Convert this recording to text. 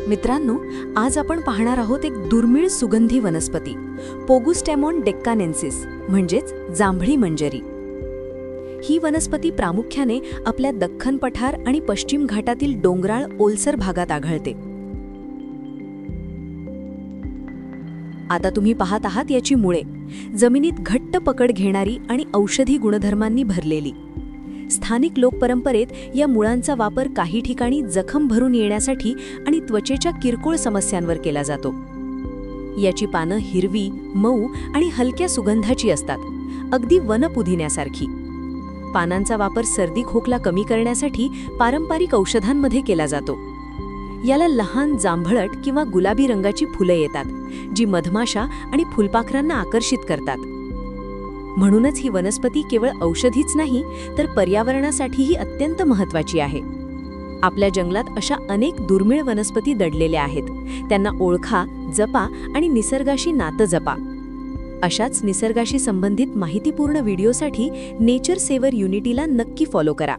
मित्रांनो, आज आपण पाहणार आहोत एक दुर्मिळ सुगंधी वनस्पती, पोगुस्टेमॉन डेक्कानेन्सिस म्हणजेच जांभळी मंजरी। ही वनस्पती प्रामुख्याने आपल्या दख्खन पठार आणि पश्चिम घाटातील डोंगराळ ओलसर भागात आढळते। आता तुम्ही पाहत आहात याची मुळे, जमिनीत घट्ट पकड घेणारी आणि औषधी गुणधर्मांनी भरलेली। स्थानिक लोकपरंपरेत या मुळांचा वापर काही ठिकाणी जखम भरून येण्यासाठी आणि त्वचेच्या किरकोळ समस्यांवर केला जातो। याची पानं हिरवी, मऊ आणि हलक्या सुगंधाची असतात, अगदी वनपुदिन्यासारखी। पानांचा वापर सर्दी खोकला कमी करण्यासाठी पारंपरिक औषधांमध्ये केला जातो। याला लहान जांभळट किंवा गुलाबी रंगाची फुलं येतात, जी मधमाशा आणि फुलपाखरांना आकर्षित करतात। म्हणूनच ही वनस्पती केवळ औषधीच नाही, तर पर्यावरणासाठीही अत्यंत महत्त्वाची आहे। आपल्या जंगलात अशा अनेक दुर्मिळ वनस्पती दडलेल्या आहेत। त्यांना ओळखा, जपा आणि निसर्गाशी नातं जपा। अशाच निसर्गाशी संबंधित माहितीपूर्ण व्हिडिओसाठी नेचर सेव्हर युनिटीला नक्की फॉलो करा।